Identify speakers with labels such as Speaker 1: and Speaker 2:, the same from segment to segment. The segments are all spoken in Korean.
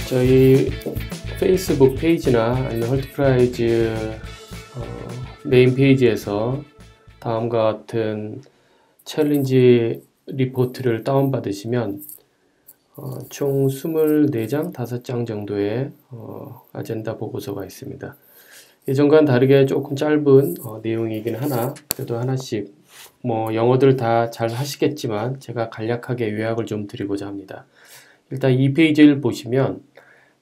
Speaker 1: 저희 페이스북 페이지나 아니면 헐트프라이즈 메인 페이지에서 다음과 같은 챌린지 리포트를 다운받으시면 총 24장, 5장 정도의 아젠다 보고서가 있습니다. 예전과는 다르게 조금 짧은 내용이긴 하나 그래도 하나씩 영어들 다 잘 하시겠지만 제가 간략하게 요약을 좀 드리고자 합니다. 일단 이 페이지를 보시면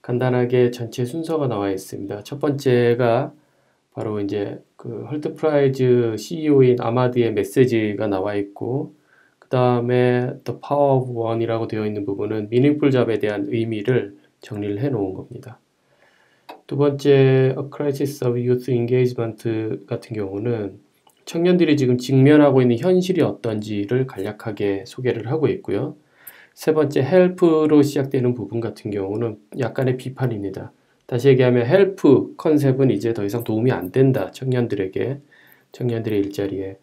Speaker 1: 간단하게 전체 순서가 나와 있습니다. 첫 번째가 바로 이제 그 헐트프라이즈 CEO인 아마드의 메시지가 나와 있고, 그 다음에 The Power of One이라고 되어 있는 부분은 Meaningful Job에 대한 의미를 정리를 해 놓은 겁니다. 두 번째 A Crisis of Youth Engagement 같은 경우는 청년들이 지금 직면하고 있는 현실이 어떤지를 간략하게 소개를 하고 있고요. 세 번째 help로 시작되는 부분 같은 경우는 약간의 비판입니다. 다시 얘기하면 help 컨셉은 이제 더 이상 도움이 안 된다. 청년들에게, 청년들의 일자리에.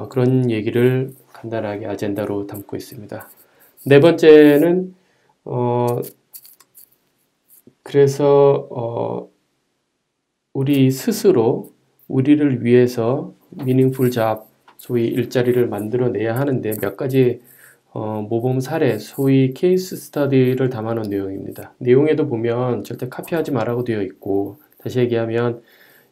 Speaker 1: 그런 얘기를 간단하게 아젠다로 담고 있습니다. 네 번째는 그래서 우리 스스로 우리를 위해서 meaningful job, 소위 일자리를 만들어내야 하는데 몇 가지 모범 사례, 소위 케이스 스터디를 담아놓은 내용입니다. 내용에도 보면 절대 카피하지 말라고 되어 있고, 다시 얘기하면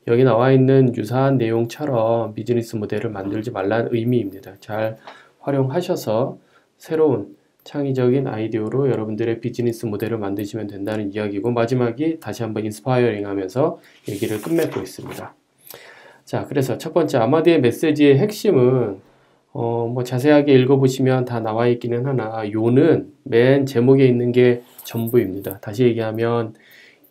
Speaker 1: 여기 나와 있는 유사한 내용처럼 비즈니스 모델을 만들지 말라는 의미입니다. 잘 활용하셔서 새로운 창의적인 아이디어로 여러분들의 비즈니스 모델을 만드시면 된다는 이야기고, 마지막이 다시 한번 인스파이어링 하면서 얘기를 끝맺고 있습니다. 자, 그래서 첫 번째 아마드의 메시지의 핵심은 자세하게 읽어보시면 다 나와 있기는 하나 요는 맨 제목에 있는 게 전부입니다. 다시 얘기하면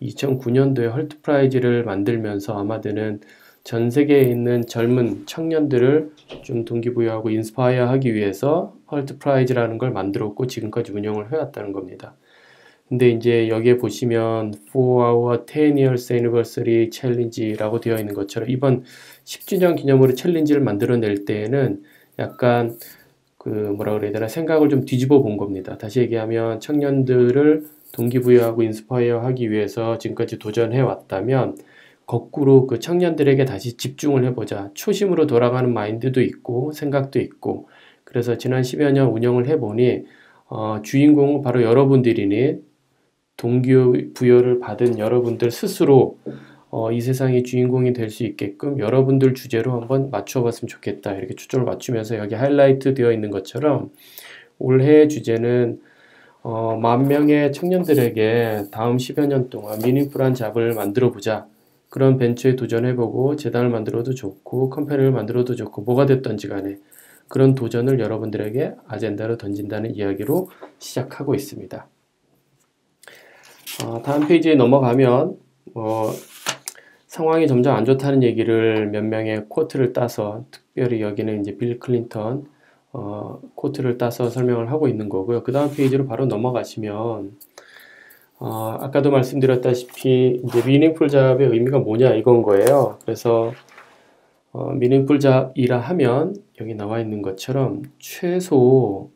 Speaker 1: 2009년도에 헐트프라이즈를 만들면서 아마드는 전 세계에 있는 젊은 청년들을 좀 동기부여하고 인스파이어 하기 위해서 헐트프라이즈라는 걸 만들었고 지금까지 운영을 해왔다는 겁니다. 근데 이제 여기에 보시면 For our 10 years anniversary challenge라고 되어 있는 것처럼 이번 10주년 기념으로 챌린지를 만들어낼 때에는 약간 뭐라 그래야 되나 생각을 좀 뒤집어 본 겁니다. 다시 얘기하면 청년들을 동기부여하고 인스파이어 하기 위해서 지금까지 도전해 왔다면 거꾸로 그 청년들에게 다시 집중을 해보자. 초심으로 돌아가는 마인드도 있고 생각도 있고, 그래서 지난 10여 년 운영을 해보니 주인공은 바로 여러분들이니 동기부여를 받은 여러분들 스스로 이 세상의 주인공이 될 수 있게끔 여러분들 주제로 한번 맞춰봤으면 좋겠다. 이렇게 초점을 맞추면서 여기 하이라이트 되어 있는 것처럼 올해의 주제는 10,000명의 청년들에게 다음 10여 년 동안 미닝풀한 잡을 만들어보자. 그런 벤처에 도전해보고 재단을 만들어도 좋고 컴퍼니를 만들어도 좋고 뭐가 됐던지 간에 그런 도전을 여러분들에게 아젠다로 던진다는 이야기로 시작하고 있습니다. 다음 페이지에 넘어가면 상황이 점점 안 좋다는 얘기를 몇 명의 코트를 따서, 특별히 여기는 이제 빌 클린턴 코트를 따서 설명을 하고 있는 거고요. 그 다음 페이지로 바로 넘어가시면 아까도 말씀드렸다시피 이제 미닝풀 잡의 의미가 뭐냐 이건 거예요. 그래서 미닝풀 잡이라 하면 여기 나와 있는 것처럼 최소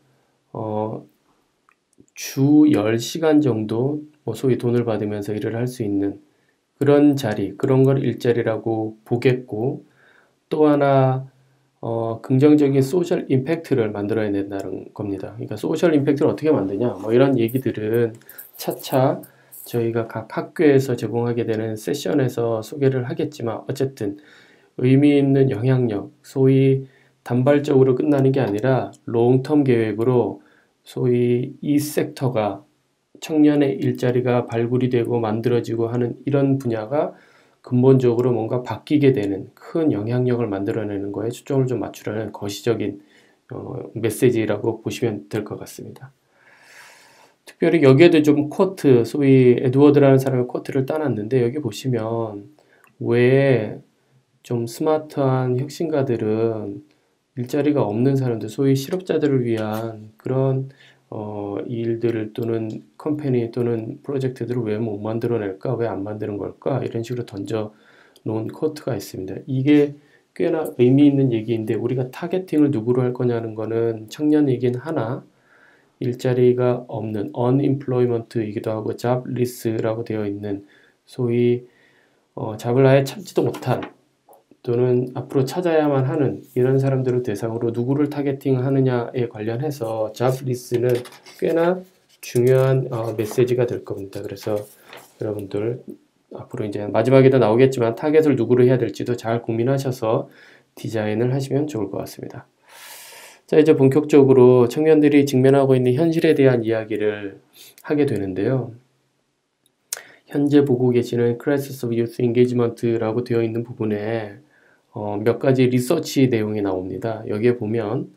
Speaker 1: 주 10시간 정도 소위 돈을 받으면서 일을 할 수 있는 그런 자리, 그런 걸 일자리라고 보겠고, 또 하나 긍정적인 소셜 임팩트를 만들어야 된다는 겁니다. 그러니까 소셜 임팩트를 어떻게 만드냐, 이런 얘기들은 차차 저희가 각 학교에서 제공하게 되는 세션에서 소개를 하겠지만, 어쨌든 의미 있는 영향력, 소위 단발적으로 끝나는 게 아니라 롱텀 계획으로 소위 이 섹터가 청년의 일자리가 발굴이 되고 만들어지고 하는 이런 분야가 근본적으로 뭔가 바뀌게 되는 큰 영향력을 만들어내는 거에 초점을 좀 맞추려는 거시적인 메시지라고 보시면 될 것 같습니다. 특별히 여기에도 좀 코트, 소위 에드워드라는 사람의 코트를 따놨는데, 여기 보시면 왜 좀 스마트한 혁신가들은 일자리가 없는 사람들, 소위 실업자들을 위한 그런 이 일들을 또는 컴퍼니 또는 프로젝트들을 왜 못 만들어낼까? 왜 안 만드는 걸까? 이런 식으로 던져 놓은 코트가 있습니다. 이게 꽤나 의미 있는 얘기인데 우리가 타겟팅을 누구로 할 거냐는 거는 청년이긴 하나 일자리가 없는 unemployment이기도 하고 jobless라고 되어 있는 소위 잡을 아예 찾지도 못한 또는 앞으로 찾아야만 하는 이런 사람들을 대상으로 누구를 타겟팅하느냐에 관련해서 jobless는 꽤나 중요한 메시지가 될 겁니다. 그래서 여러분들 앞으로 이제 마지막에도 나오겠지만 타겟을 누구로 해야 될지도 잘 고민하셔서 디자인을 하시면 좋을 것 같습니다. 자, 이제 본격적으로 청년들이 직면하고 있는 현실에 대한 이야기를 하게 되는데요. 현재 보고 계시는 Crisis of Youth Engagement라고 되어 있는 부분에 몇 가지 리서치 내용이 나옵니다. 여기에 보면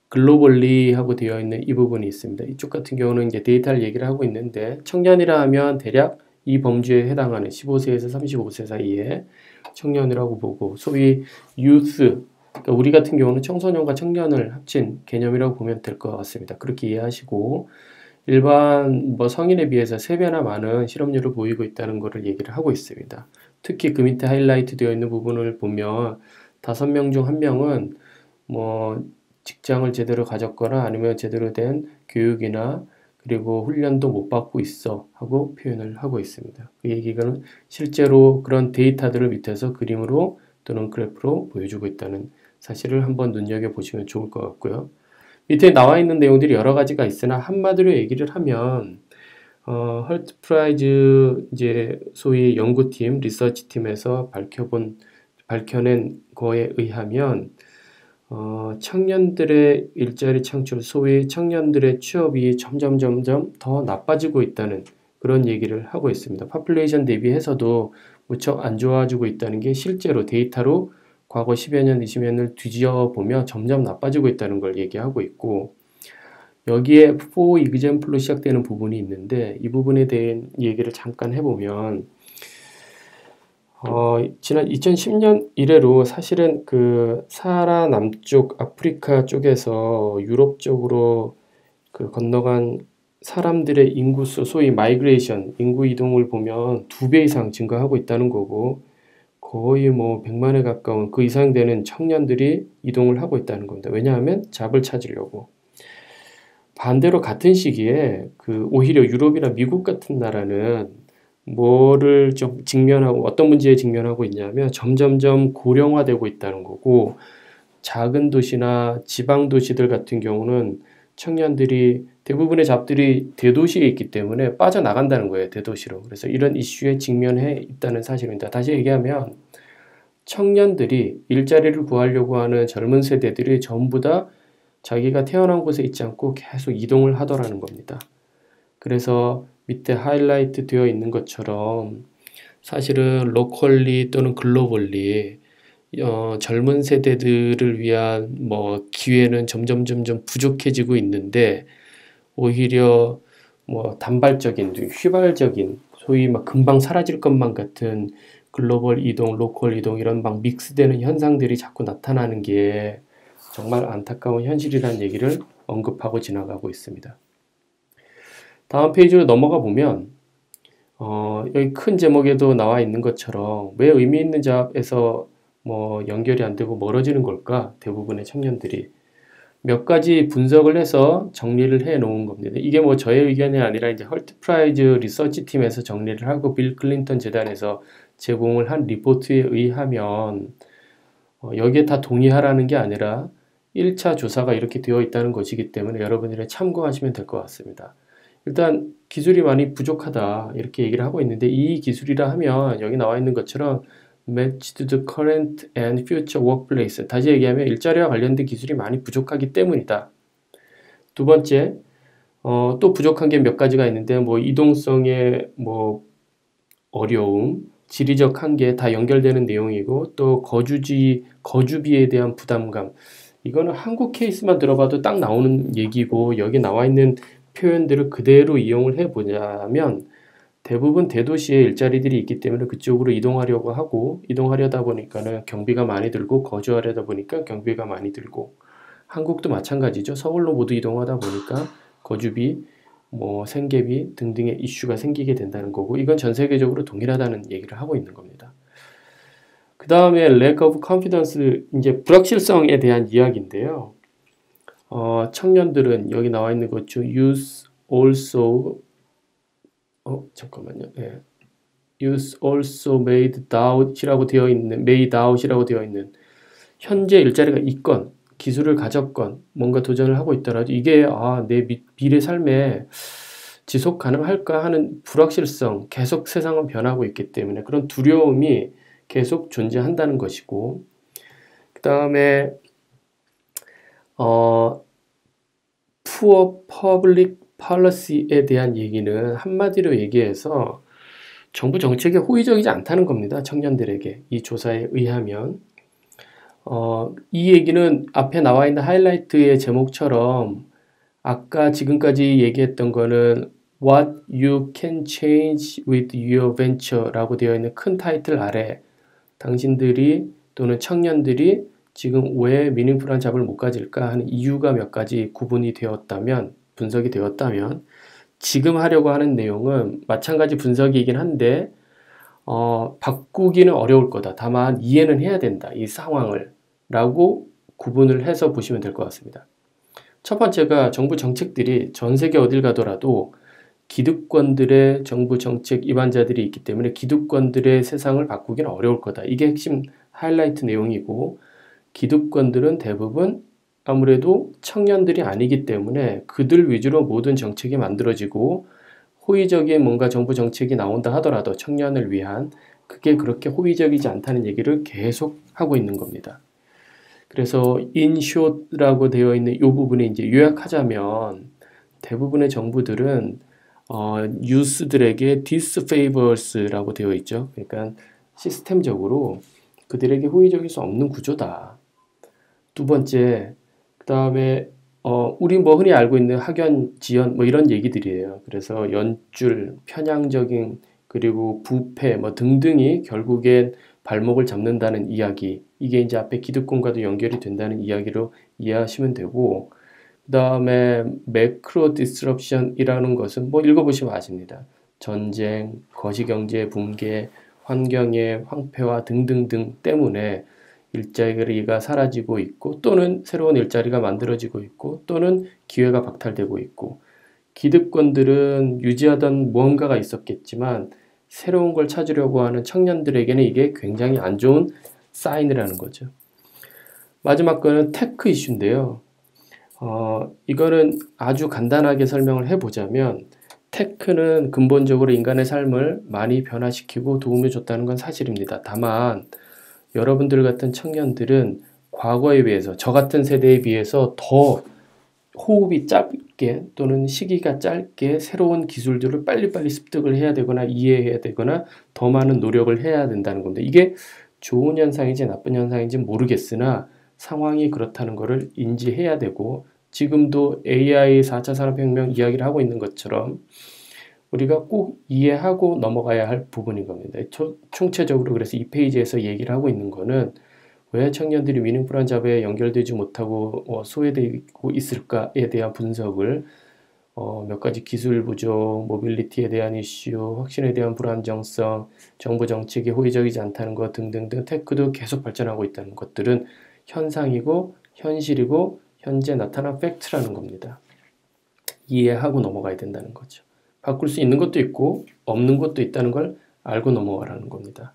Speaker 1: 글로벌리 하고 되어 있는 이 부분이 있습니다. 이쪽 같은 경우는 이제 데이터를 얘기를 하고 있는데 청년이라 하면 대략 이 범주에 해당하는 15세에서 35세 사이의 청년이라고 보고 소위 youth 그러니까 우리 같은 경우는 청소년과 청년을 합친 개념이라고 보면 될 것 같습니다. 그렇게 이해하시고 일반 성인에 비해서 3배나 많은 실업률을 보이고 있다는 것을 얘기를 하고 있습니다. 특히 그 밑에 하이라이트 되어 있는 부분을 보면 5명 중 1명은 직장을 제대로 가졌거나 아니면 제대로 된 교육이나 그리고 훈련도 못 받고 있어 하고 표현을 하고 있습니다. 그 얘기는 실제로 그런 데이터들을 밑에서 그림으로 또는 그래프로 보여주고 있다는 사실을 한번 눈여겨보시면 좋을 것 같고요. 밑에 나와 있는 내용들이 여러 가지가 있으나 한마디로 얘기를 하면 헐트 프라이즈 이제 소위 연구팀, 리서치팀에서 밝혀낸 거에 의하면 청년들의 일자리 창출, 소위 청년들의 취업이 점점 더 나빠지고 있다는 그런 얘기를 하고 있습니다. 파퓰레이션 대비해서도 무척 안 좋아지고 있다는 게 실제로 데이터로 과거 10여 년, 20여 년을 뒤져 보면 점점 나빠지고 있다는 걸 얘기하고 있고 여기에 for example로 시작되는 부분이 있는데 이 부분에 대한 얘기를 잠깐 해보면 지난 2010년 이래로 사실은 그 사하라 남쪽 아프리카 쪽에서 유럽 쪽으로 그 건너간 사람들의 인구수, 소위 마이그레이션, 인구 이동을 보면 2배 이상 증가하고 있다는 거고 거의 100만에 가까운 그 이상 되는 청년들이 이동을 하고 있다는 겁니다. 왜냐하면 잡을 찾으려고. 반대로 같은 시기에 오히려 유럽이나 미국 같은 나라는 뭐를 좀 직면하고 어떤 문제에 직면하고 있냐면 점점점 고령화되고 있다는 거고 작은 도시나 지방 도시들 같은 경우는 청년들이 대부분의 잡들이 대도시에 있기 때문에 빠져나간다는 거예요. 대도시로. 그래서 이런 이슈에 직면해 있다는 사실입니다. 다시 얘기하면 청년들이 일자리를 구하려고 하는 젊은 세대들이 전부 다 자기가 태어난 곳에 있지 않고 계속 이동을 하더라는 겁니다. 그래서 밑에 하이라이트 되어 있는 것처럼 사실은 로컬리 또는 글로벌리 젊은 세대들을 위한 기회는 점점 부족해지고 있는데 오히려 단발적인, 휘발적인 소위 금방 사라질 것만 같은 글로벌 이동, 로컬 이동 이런 믹스되는 현상들이 자꾸 나타나는 게 정말 안타까운 현실이라는 얘기를 언급하고 지나가고 있습니다. 다음 페이지로 넘어가 보면 여기 큰 제목에도 나와 있는 것처럼 왜 의미 있는 잡에서 연결이 안 되고 멀어지는 걸까? 대부분의 청년들이 몇 가지 분석을 해서 정리를 해 놓은 겁니다. 이게 저의 의견이 아니라 이제 헐트 프라이즈 리서치 팀에서 정리를 하고 빌 클린턴 재단에서 제공을 한 리포트에 의하면 여기에 다 동의하라는 게 아니라 1차 조사가 이렇게 되어 있다는 것이기 때문에 여러분들이 참고하시면 될 것 같습니다. 일단 기술이 많이 부족하다 이렇게 얘기를 하고 있는데 이 기술이라 하면 여기 나와 있는 것처럼 match to the current and future workplace 다시 얘기하면 일자리와 관련된 기술이 많이 부족하기 때문이다. 두 번째 또 부족한 게 몇 가지가 있는데 이동성의 어려움 지리적 한계 다 연결되는 내용이고 또 거주비에 대한 부담감 이거는 한국 케이스만 들어봐도 딱 나오는 얘기고 여기 나와 있는 표현들을 그대로 이용을 해보자면 대부분 대도시에 일자리들이 있기 때문에 그쪽으로 이동하려고 하고 이동하려다 보니까는 경비가 많이 들고 거주하려다 보니까 경비가 많이 들고 한국도 마찬가지죠. 서울로 모두 이동하다 보니까 거주비, 뭐 생계비 등등의 이슈가 생기게 된다는 거고 이건 전 세계적으로 동일하다는 얘기를 하고 있는 겁니다. 그 다음에 lack of confidence, 이제 불확실성에 대한 이야기인데요. 청년들은 여기 나와 있는 것 중 use also 잠깐만요. 예. use also made out이라고 되어 있는 현재 일자리가 있건 기술을 가졌건 뭔가 도전을 하고 있더라도 이게 내 미래 삶에 지속 가능할까 하는 불확실성, 계속 세상은 변하고 있기 때문에 그런 두려움이 계속 존재한다는 것이고, 그 다음에 Poor Public Policy에 대한 얘기는 한마디로 얘기해서 정부 정책에 호의적이지 않다는 겁니다. 청년들에게. 이 조사에 의하면. 이 얘기는 앞에 나와 있는 하이라이트의 제목처럼 아까 지금까지 얘기했던 거는 What you can change with your venture 라고 되어 있는 큰 타이틀 아래 당신들이 또는 청년들이 지금 왜 미닝풀한 잡을 못 가질까 하는 이유가 몇 가지 구분이 되었다면, 분석이 되었다면 지금 하려고 하는 내용은 마찬가지 분석이긴 한데 바꾸기는 어려울 거다. 다만 이해는 해야 된다. 이 상황을 라고 구분을 해서 보시면 될 것 같습니다. 첫 번째가 정부 정책들이 전 세계 어딜 가더라도 기득권들의 정부 정책 위반자들이 있기 때문에 기득권들의 세상을 바꾸기는 어려울 거다. 이게 핵심 하이라이트 내용이고, 기득권들은 대부분 아무래도 청년들이 아니기 때문에 그들 위주로 모든 정책이 만들어지고 호의적인 뭔가 정부 정책이 나온다 하더라도 청년을 위한 그게 그렇게 호의적이지 않다는 얘기를 계속 하고 있는 겁니다. 그래서 in short라고 되어 있는 이 부분에 이제 요약하자면 대부분의 정부들은 유스들에게 disfavors라고 되어 있죠. 그러니까 시스템적으로 그들에게 호의적일 수 없는 구조다. 두 번째, 그 다음에 우리 뭐 흔히 알고 있는 학연, 지연 뭐 이런 얘기들이에요. 그래서 연줄, 편향적인 그리고 부패 뭐 등등이 결국엔 발목을 잡는다는 이야기. 이게 이제 앞에 기득권과도 연결이 된다는 이야기로 이해하시면 되고, 그 다음에 매크로 디스럽션이라는 것은 뭐 읽어보시면 아십니다. 전쟁, 거시경제 붕괴, 환경의 황폐화 등등등 때문에 일자리가 사라지고 있고 또는 새로운 일자리가 만들어지고 있고 또는 기회가 박탈되고 있고, 기득권들은 유지하던 무언가가 있었겠지만 새로운 걸 찾으려고 하는 청년들에게는 이게 굉장히 안 좋은 사인이라는 거죠. 마지막 거는 테크 이슈인데요. 이거는 아주 간단하게 설명을 해보자면 테크는 근본적으로 인간의 삶을 많이 변화시키고 도움을 줬다는 건 사실입니다. 다만 여러분들 같은 청년들은 과거에 비해서, 저 같은 세대에 비해서 더 호흡이 짧게 또는 시기가 짧게 새로운 기술들을 빨리빨리 습득을 해야 되거나 이해해야 되거나 더 많은 노력을 해야 된다는 건데, 이게 좋은 현상인지 나쁜 현상인지 모르겠으나 상황이 그렇다는 것을 인지해야 되고, 지금도 AI 4차 산업혁명 이야기를 하고 있는 것처럼 우리가 꼭 이해하고 넘어가야 할 부분인 겁니다. 총체적으로 그래서 이 페이지에서 얘기를 하고 있는 거는 왜 청년들이 미닝풀한 잡에 연결되지 못하고 소외되고 있을까에 대한 분석을 몇 가지 기술 부족, 모빌리티에 대한 이슈, 확신에 대한 불안정성, 정부 정책이 호의적이지 않다는 것 등등등 테크도 계속 발전하고 있다는 것들은 현상이고 현실이고 현재 나타난 팩트라는 겁니다. 이해하고 넘어가야 된다는 거죠. 바꿀 수 있는 것도 있고 없는 것도 있다는 걸 알고 넘어가라는 겁니다.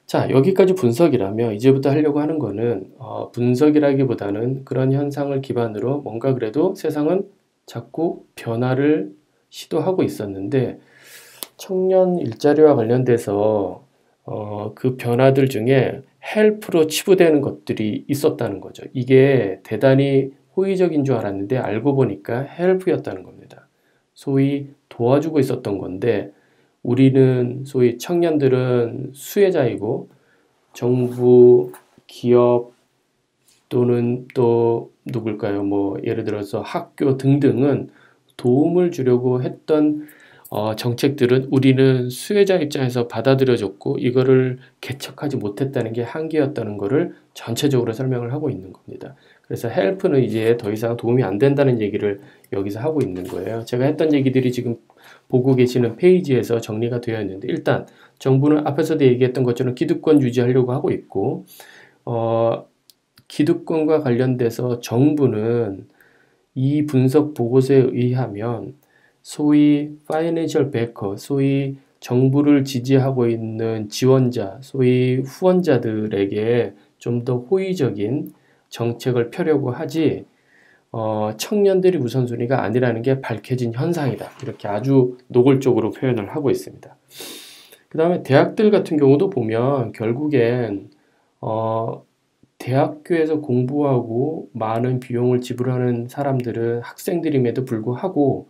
Speaker 1: 자, 여기까지 분석이라면 이제부터 하려고 하는 거는 분석이라기보다는 그런 현상을 기반으로 뭔가 그래도 세상은 자꾸 변화를 시도하고 있었는데 청년 일자리와 관련돼서 그 변화들 중에 헬프로 치부되는 것들이 있었다는 거죠. 이게 대단히 호의적인 줄 알았는데 알고 보니까 헬프였다는 겁니다. 소위 도와주고 있었던 건데 우리는 소위 청년들은 수혜자이고 정부, 기업 또는 또 누굴까요? 뭐 예를 들어서 학교 등등은 도움을 주려고 했던 정책들은 우리는 수혜자 입장에서 받아들여줬고 이거를 개척하지 못했다는 게 한계였다는 것을 전체적으로 설명을 하고 있는 겁니다. 그래서 헬프는 이제 더 이상 도움이 안 된다는 얘기를 여기서 하고 있는 거예요. 제가 했던 얘기들이 지금 보고 계시는 페이지에서 정리가 되어 있는데, 일단 정부는 앞에서도 얘기했던 것처럼 기득권 유지하려고 하고 있고, 기득권과 관련돼서 정부는 이 분석 보고서에 의하면 소위 파이낸셜 베커, 소위 정부를 지지하고 있는 지원자, 소위 후원자들에게 좀 더 호의적인 정책을 펴려고 하지, 청년들이 우선순위가 아니라는 게 밝혀진 현상이다. 이렇게 아주 노골적으로 표현을 하고 있습니다. 그 다음에 대학들 같은 경우도 보면 결국엔 대학교에서 공부하고 많은 비용을 지불하는 사람들은 학생들임에도 불구하고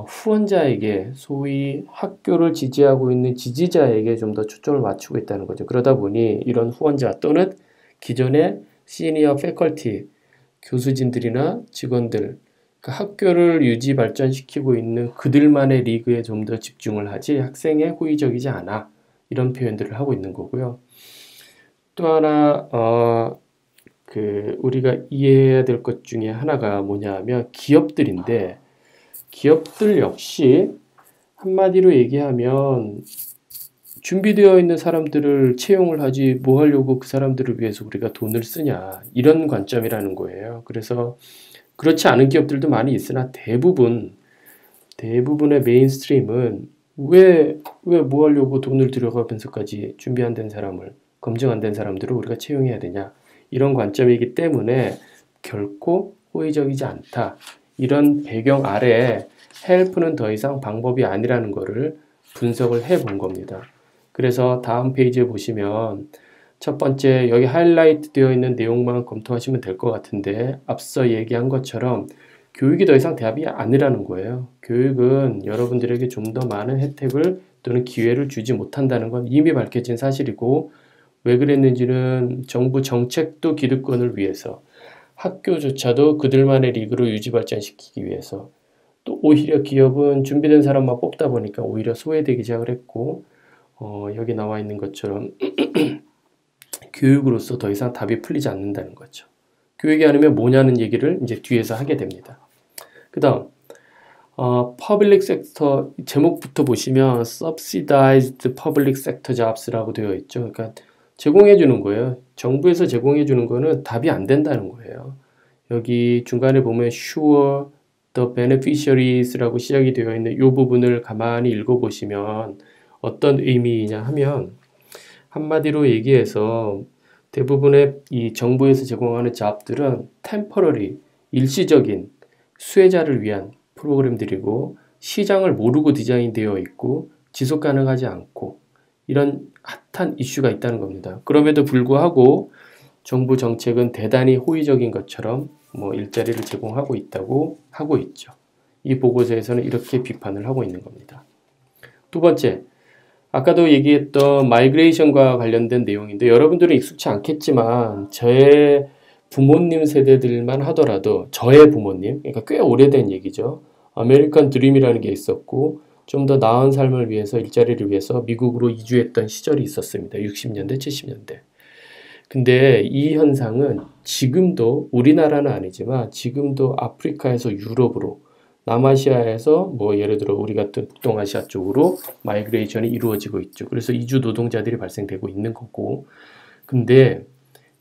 Speaker 1: 후원자에게, 소위 학교를 지지하고 있는 지지자에게 좀 더 초점을 맞추고 있다는 거죠. 그러다 보니 이런 후원자 또는 기존의 시니어 패컬티, 교수진들이나 직원들, 그 학교를 유지 발전시키고 있는 그들만의 리그에 좀 더 집중을 하지 학생에 호의적이지 않아. 이런 표현들을 하고 있는 거고요. 또 하나 우리가 이해해야 될 것 중에 하나가 뭐냐 하면 기업들인데, 기업들 역시 한마디로 얘기하면 준비되어 있는 사람들을 채용을 하지 뭐 하려고 그 사람들을 위해서 우리가 돈을 쓰냐, 이런 관점이라는 거예요. 그래서 그렇지 않은 기업들도 많이 있으나 대부분의 메인스트림은 왜 뭐 하려고 돈을 들여가면서까지 준비 안 된 사람을, 검증 안 된 사람들을 우리가 채용해야 되냐, 이런 관점이기 때문에 결코 호의적이지 않다. 이런 배경 아래에 헬프는 더 이상 방법이 아니라는 것을 분석을 해 본 겁니다. 그래서 다음 페이지에 보시면 첫 번째 여기 하이라이트 되어 있는 내용만 검토하시면 될 것 같은데, 앞서 얘기한 것처럼 교육이 더 이상 답이 아니라는 거예요. 교육은 여러분들에게 좀 더 많은 혜택을 또는 기회를 주지 못한다는 건 이미 밝혀진 사실이고, 왜 그랬는지는 정부 정책도 기득권을 위해서, 학교조차도 그들만의 리그로 유지 발전시키기 위해서, 또 오히려 기업은 준비된 사람만 뽑다 보니까 오히려 소외되기 시작을 했고, 여기 나와 있는 것처럼 교육으로서 더 이상 답이 풀리지 않는다는 거죠. 교육이 아니면 뭐냐는 얘기를 이제 뒤에서 하게 됩니다. 그 다음 퍼블릭 섹터 제목부터 보시면 subsidized public sector jobs라고 되어 있죠. 그러니까 제공해 주는 거예요. 정부에서 제공해 주는 거는 답이 안 된다는 거예요. 여기 중간에 보면 sure the beneficiaries라고 시작이 되어 있는 이 부분을 가만히 읽어보시면 어떤 의미이냐 하면, 한마디로 얘기해서 대부분의 이 정부에서 제공하는 잡들은 temporary, 일시적인 수혜자를 위한 프로그램들이고, 시장을 모르고 디자인되어 있고 지속 가능하지 않고 이런 핫한 이슈가 있다는 겁니다. 그럼에도 불구하고 정부 정책은 대단히 호의적인 것처럼 일자리를 제공하고 있다고 하고 있죠. 이 보고서에서는 이렇게 비판을 하고 있는 겁니다. 두 번째, 아까도 얘기했던 마이그레이션과 관련된 내용인데, 여러분들은 익숙치 않겠지만 저의 부모님 세대들만 하더라도, 저의 부모님, 그러니까 꽤 오래된 얘기죠. 아메리칸 드림이라는 게 있었고, 좀 더 나은 삶을 위해서, 일자리를 위해서 미국으로 이주했던 시절이 있었습니다. 60년대, 70년대. 근데 이 현상은 지금도, 우리나라는 아니지만 지금도 아프리카에서 유럽으로, 남아시아에서 예를 들어 우리 같은 북동아시아 쪽으로 마이그레이션이 이루어지고 있죠. 그래서 이주 노동자들이 발생되고 있는 거고, 근데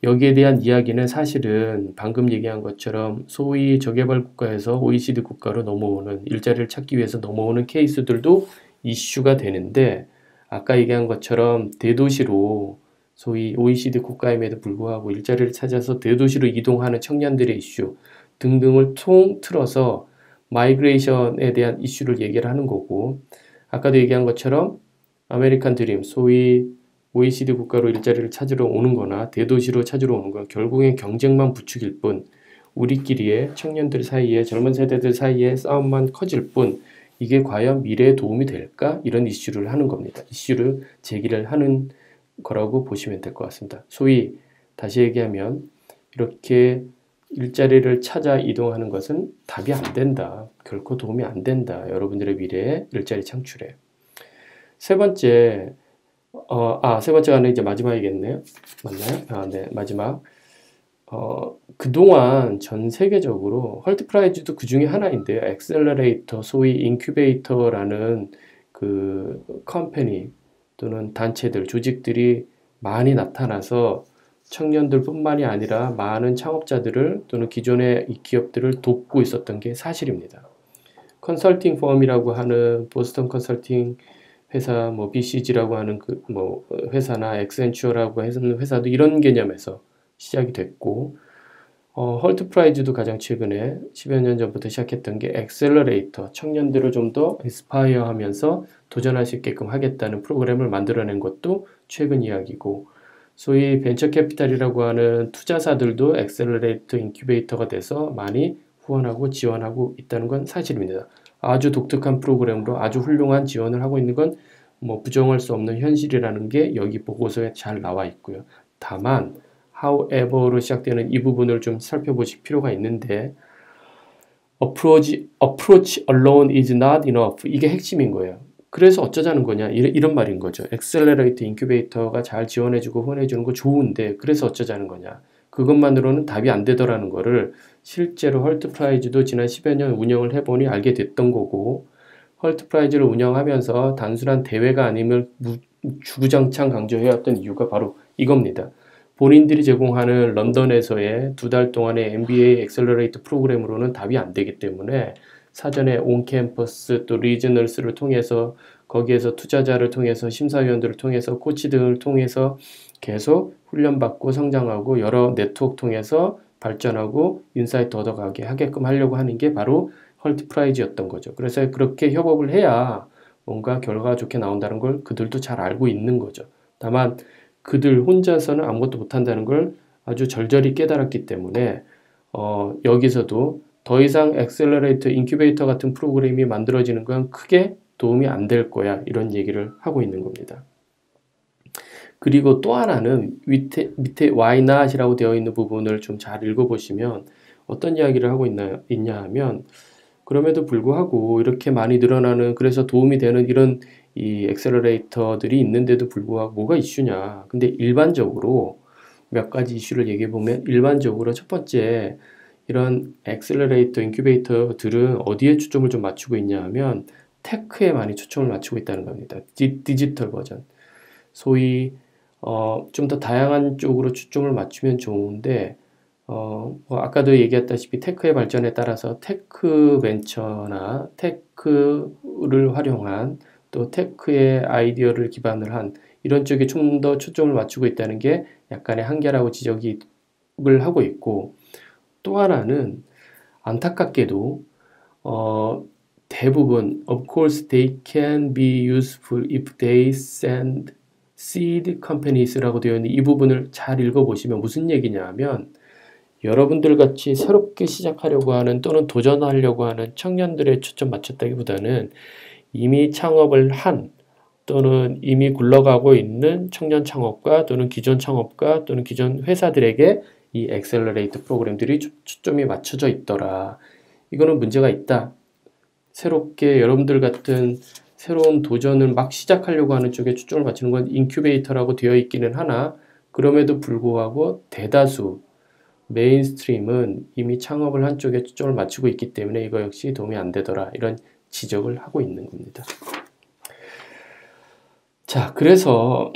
Speaker 1: 여기에 대한 이야기는 사실은 방금 얘기한 것처럼 소위 저개발 국가에서 OECD 국가로 넘어오는, 일자리를 찾기 위해서 넘어오는 케이스들도 이슈가 되는데, 아까 얘기한 것처럼 대도시로, 소위 OECD 국가임에도 불구하고 일자리를 찾아서 대도시로 이동하는 청년들의 이슈 등등을 통틀어서 마이그레이션에 대한 이슈를 얘기를 하는 거고, 아까도 얘기한 것처럼 아메리칸 드림, 소위 OECD 국가로 일자리를 찾으러 오는 거나 대도시로 찾으러 오는 건 결국엔 경쟁만 부추길 뿐, 우리끼리의 청년들 사이에, 젊은 세대들 사이에 싸움만 커질 뿐, 이게 과연 미래에 도움이 될까? 이런 이슈를 하는 겁니다. 이슈를 제기를 하는 거라고 보시면 될 것 같습니다. 소위 다시 얘기하면 이렇게 일자리를 찾아 이동하는 것은 답이 안 된다. 결코 도움이 안 된다. 여러분들의 미래에 일자리 창출에. 세 번째, 세 번째가 아니라 이제 마지막이겠네요. 맞나요? 네, 마지막. 그동안 전 세계적으로 헐트 프라이즈도 그 중에 하나인데요. 엑셀러레이터, 소위 인큐베이터라는 그 컴퍼니 또는 단체들, 조직들이 많이 나타나서 청년들뿐만이 아니라 많은 창업자들을 또는 기존의 이 기업들을 돕고 있었던 게 사실입니다. 컨설팅 펌이라고 하는 보스턴 컨설팅 회사, 뭐 BCG라고 하는 그 뭐 회사나 엑센추어라고 하는 회사도 이런 개념에서 시작이 됐고, 헐트 프라이즈도 가장 최근에 10여 년 전부터 시작했던 게 엑셀러레이터, 청년들을 좀 더 인스파이어 하면서 도전할 수 있게끔 하겠다는 프로그램을 만들어낸 것도 최근 이야기고, 소위 벤처 캐피탈이라고 하는 투자사들도 엑셀러레이터 인큐베이터가 돼서 많이 후원하고 지원하고 있다는 건 사실입니다. 아주 독특한 프로그램으로 아주 훌륭한 지원을 하고 있는 건 뭐 부정할 수 없는 현실이라는 게 여기 보고서에 잘 나와 있고요. 다만 however로 시작되는 이 부분을 좀 살펴보실 필요가 있는데, approach alone is not enough. 이게 핵심인 거예요. 그래서 어쩌자는 거냐, 이런 말인 거죠. 엑셀러레이터 인큐베이터가 잘 지원해주고 후원해주는 거 좋은데 그래서 어쩌자는 거냐, 그것만으로는 답이 안 되더라는 거를 실제로 헐트 프라이즈도 지난 10여 년 운영을 해보니 알게 됐던 거고, 헐트 프라이즈를 운영하면서 단순한 대회가 아님을 주구장창 강조해왔던 이유가 바로 이겁니다. 본인들이 제공하는 런던에서의 2달 동안의 MBA 엑셀러레이터 프로그램으로는 답이 안 되기 때문에 사전에 온캠퍼스 또 리저널스를 통해서, 거기에서 투자자를 통해서, 심사위원들을 통해서, 코치 등을 통해서 계속 훈련받고 성장하고 여러 네트워크 통해서 발전하고 인사이트 얻어가게 하게끔 하려고 하는 게 바로 헐트 프라이즈였던 거죠. 그래서 그렇게 협업을 해야 뭔가 결과가 좋게 나온다는 걸 그들도 잘 알고 있는 거죠. 다만 그들 혼자서는 아무것도 못한다는 걸 아주 절절히 깨달았기 때문에 여기서도 더 이상 엑셀러레이터 인큐베이터 같은 프로그램이 만들어지는 건 크게 도움이 안 될 거야, 이런 얘기를 하고 있는 겁니다. 그리고 또 하나는 밑에 why not이라고 되어 있는 부분을 좀 잘 읽어보시면 어떤 이야기를 하고 있냐 하면, 그럼에도 불구하고 이렇게 많이 늘어나는, 그래서 도움이 되는 이런 이 엑셀러레이터들이 있는데도 불구하고 뭐가 이슈냐. 근데 일반적으로 몇 가지 이슈를 얘기해 보면, 일반적으로 첫 번째, 이런 엑셀러레이터 인큐베이터들은 어디에 초점을 좀 맞추고 있냐 하면 테크에 많이 초점을 맞추고 있다는 겁니다. 디지털 버전. 소위 좀 더 다양한 쪽으로 초점을 맞추면 좋은데, 뭐 아까도 얘기했다시피 테크의 발전에 따라서 테크 벤처나 테크를 활용한, 또 테크의 아이디어를 기반을 한 이런 쪽에 좀 더 초점을 맞추고 있다는 게 약간의 한계라고 지적을 하고 있고, 또 하나는 안타깝게도 대부분 of course they can be useful if they send seed companies라고 되어 있는 이 부분을 잘 읽어보시면 무슨 얘기냐 하면, 여러분들 같이 새롭게 시작하려고 하는 또는 도전하려고 하는 청년들의 초점 맞췄다기보다는 이미 창업을 한 또는 이미 굴러가고 있는 청년 창업가 또는 기존 창업가 또는 기존 회사들에게 이 엑셀러레이터 프로그램들이 초점이 맞춰져 있더라. 이거는 문제가 있다. 새롭게 여러분들 같은 새로운 도전을 막 시작하려고 하는 쪽에 초점을 맞추는 건 인큐베이터라고 되어 있기는 하나, 그럼에도 불구하고 대다수 메인스트림은 이미 창업을 한 쪽에 초점을 맞추고 있기 때문에 이거 역시 도움이 안 되더라, 이런 지적을 하고 있는 겁니다. 자, 그래서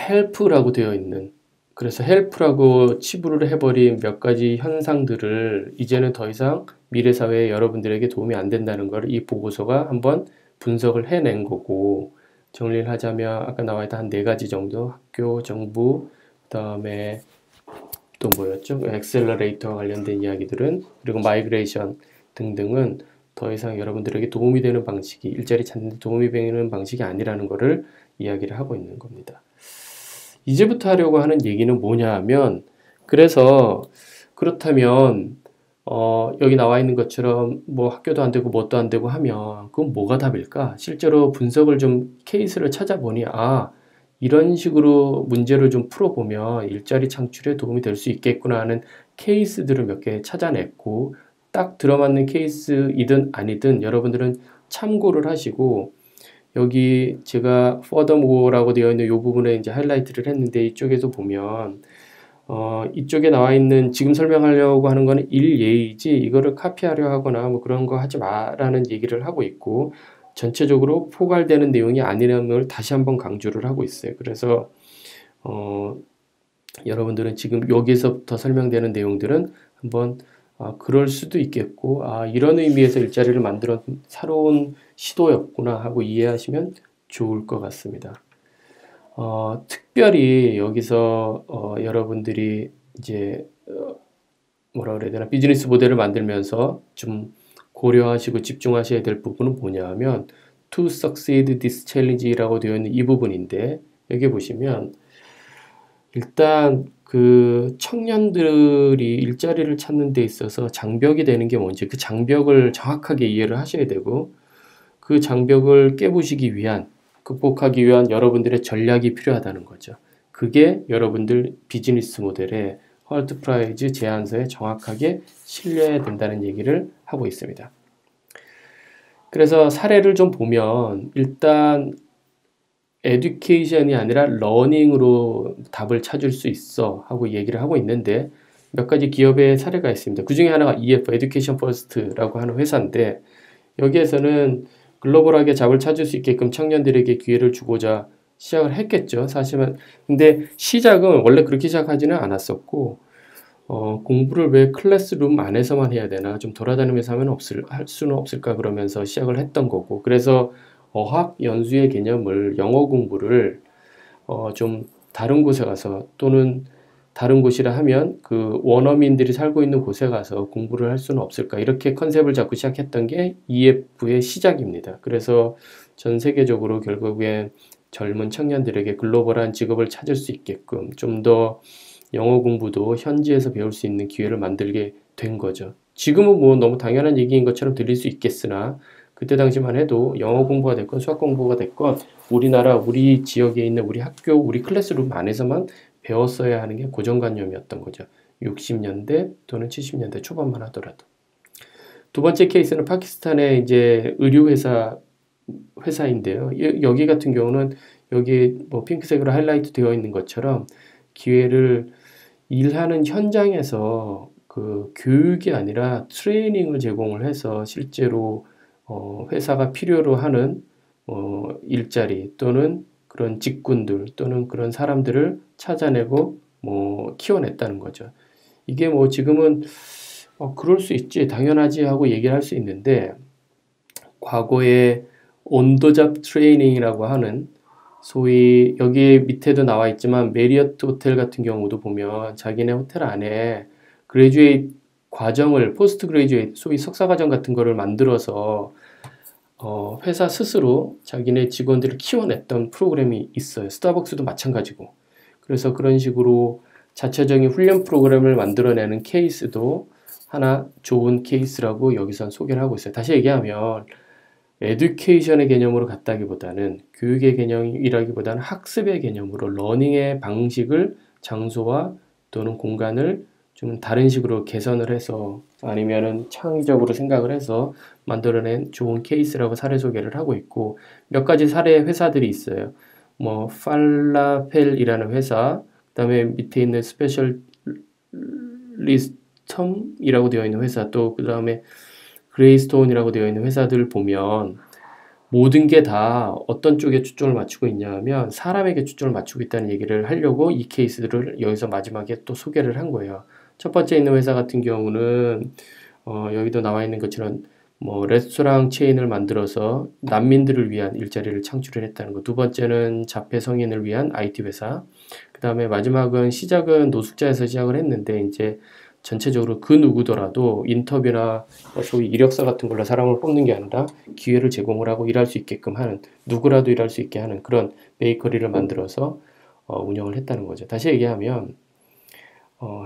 Speaker 1: 헬프라고 되어 있는, 그래서 헬프라고 치부를 해버린 몇 가지 현상들을 이제는 더 이상 미래사회에 여러분들에게 도움이 안 된다는 걸 이 보고서가 한번 분석을 해낸 거고, 정리를 하자면 아까 나와 있던 한 4가지 정도, 학교, 정부, 그 다음에 또 뭐였죠? 엑셀러레이터와 관련된 이야기들은, 그리고 마이그레이션 등등은 더 이상 여러분들에게 도움이 되는 방식이, 일자리 찾는 데 도움이 되는 방식이 아니라는 것을 이야기를 하고 있는 겁니다. 이제부터 하려고 하는 얘기는 뭐냐 하면, 그래서 그렇다면 여기 나와 있는 것처럼 뭐 학교도 안 되고 뭣도 안 되고 하면 그건 뭐가 답일까? 실제로 분석을 좀 케이스를 찾아보니 이런 식으로 문제를 좀 풀어보면 일자리 창출에 도움이 될 수 있겠구나 하는 케이스들을 몇 개 찾아냈고, 딱 들어맞는 케이스이든 아니든 여러분들은 참고를 하시고, 여기 제가 furthermore라고 되어 있는 이 부분에 이제 하이라이트를 했는데, 이쪽에서 보면 이쪽에 나와 있는 지금 설명하려고 하는 거는 일예이지 이거를 카피하려 하거나 뭐 그런 거 하지 마라는 얘기를 하고 있고 전체적으로 포괄되는 내용이 아니라는 걸 다시 한번 강조를 하고 있어요. 그래서 여러분들은 지금 여기서부터 설명되는 내용들은 한번 그럴 수도 있겠고 이런 의미에서 일자리를 만들어 새로운 시도였구나 하고 이해하시면 좋을 것 같습니다. 특별히 여기서 여러분들이 이제 뭐라 그래야 되나 비즈니스 모델을 만들면서 좀 고려하시고 집중하셔야 될 부분은 뭐냐 하면 To succeed this challenge라고 되어 있는 이 부분인데 여기 보시면 일단 그 청년들이 일자리를 찾는 데 있어서 장벽이 되는 게 뭔지 그 장벽을 정확하게 이해를 하셔야 되고 그 장벽을 깨부시기 위한 극복하기 위한 여러분들의 전략이 필요하다는 거죠. 그게 여러분들 비즈니스 모델의 헐트 프라이즈 제안서에 정확하게 실려야 된다는 얘기를 하고 있습니다. 그래서 사례를 좀 보면 일단 에듀케이션이 아니라 러닝으로 답을 찾을 수 있어 하고 얘기를 하고 있는데 몇 가지 기업의 사례가 있습니다. 그 중에 하나가 EF, Education First라고 하는 회사인데 여기에서는 글로벌하게 잡을 찾을 수 있게끔 청년들에게 기회를 주고자 시작을 했겠죠. 사실은 근데 시작은 원래 그렇게 시작하지는 않았었고 공부를 왜 클래스룸 안에서만 해야 되나 좀 돌아다니면서 할 수는 없을까 그러면서 시작을 했던 거고 그래서 어학 연수의 개념을 영어 공부를 좀 다른 곳에 가서 또는 다른 곳이라 하면 그 원어민들이 살고 있는 곳에 가서 공부를 할 수는 없을까 이렇게 컨셉을 잡고 시작했던 게 EF의 시작입니다. 그래서 전 세계적으로 결국엔 젊은 청년들에게 글로벌한 직업을 찾을 수 있게끔 좀 더 영어 공부도 현지에서 배울 수 있는 기회를 만들게 된 거죠. 지금은 뭐 너무 당연한 얘기인 것처럼 들릴 수 있겠으나 그때 당시만 해도 영어 공부가 됐건 수학 공부가 됐건 우리나라 우리 지역에 있는 우리 학교 우리 클래스룸 안에서만 배웠어야 하는 게 고정관념이었던 거죠. 60년대 또는 70년대 초반만 하더라도. 두 번째 케이스는 파키스탄의 이제 회사인데요. 여기 같은 경우는 여기 뭐 핑크색으로 하이라이트 되어 있는 것처럼 기회를 일하는 현장에서 그 교육이 아니라 트레이닝을 제공을 해서 실제로 회사가 필요로 하는 일자리 또는 그런 직군들 또는 그런 사람들을 찾아내고 뭐 키워냈다는 거죠. 이게 뭐 지금은 그럴 수 있지 당연하지 하고 얘기를 할 수 있는데 과거에 온도잡 트레이닝이라고 하는 소위 여기 밑에도 나와 있지만 메리어트 호텔 같은 경우도 보면 자기네 호텔 안에 그레듀에이트 과정을 포스트 그레듀에이트 소위 석사 과정 같은 거를 만들어서 회사 스스로 자기네 직원들을 키워냈던 프로그램이 있어요. 스타벅스도 마찬가지고. 그래서 그런 식으로 자체적인 훈련 프로그램을 만들어내는 케이스도 하나 좋은 케이스라고 여기서 소개를 하고 있어요. 다시 얘기하면 에듀케이션의 개념으로 갔다기보다는 교육의 개념이라기보다는 학습의 개념으로 러닝의 방식을 장소와 또는 공간을 좀 다른 식으로 개선을 해서 아니면은 창의적으로 생각을 해서 만들어낸 좋은 케이스라고 사례 소개를 하고 있고 몇 가지 사례 회사들이 있어요. 뭐 팔라펠이라는 회사, 그다음에 밑에 있는 스페셜리스텀이라고 되어 있는 회사, 또 그다음에 그레이스톤이라고 되어 있는 회사들을 보면 모든 게 다 어떤 쪽에 초점을 맞추고 있냐 하면 사람에게 초점을 맞추고 있다는 얘기를 하려고 이 케이스들을 여기서 마지막에 또 소개를 한 거예요. 첫 번째 있는 회사 같은 경우는 여기도 나와 있는 것처럼 뭐 레스토랑 체인을 만들어서 난민들을 위한 일자리를 창출을 했다는 거. 두 번째는 자폐 성인을 위한 IT 회사. 그 다음에 마지막은 시작은 노숙자에서 시작을 했는데 이제 전체적으로 그 누구더라도 인터뷰나 소위 이력서 같은 걸로 사람을 뽑는 게 아니라 기회를 제공을 하고 일할 수 있게끔 하는 누구라도 일할 수 있게 하는 그런 베이커리를 만들어서 운영을 했다는 거죠. 다시 얘기하면